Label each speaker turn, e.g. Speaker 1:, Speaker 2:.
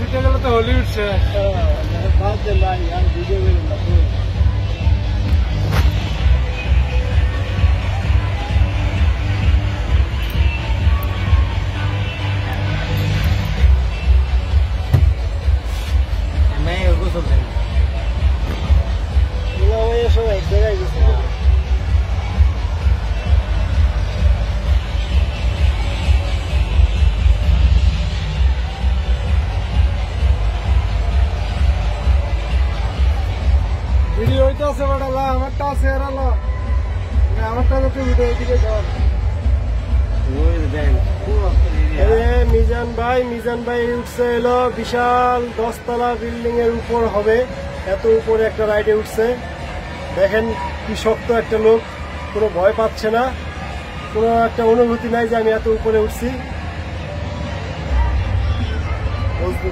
Speaker 1: উঠে গেলে তো হলি উঠছে।
Speaker 2: বাদ দে ভাই, আমি ভিডিও করি না। সব এক জায়গায় গেছে। ভিডিও হইতে আছে বাড়ালা, আমারটা আছে এরালো, আমারটা তো ভিডিও দিকে যাওয়ার। মিজান ভাই উঠছে এলো বিশাল 10 তলা বিল্ডিং এর উপর হবে, এত উপরে একটা রাইডে উঠছে। দেখেন কি শক্ত একটা লোক, কোনো ভয় পাচ্ছে না, কোনো একটা অনুভূতি নাই যে আমি এত উপরে উঠছি। বুঝতে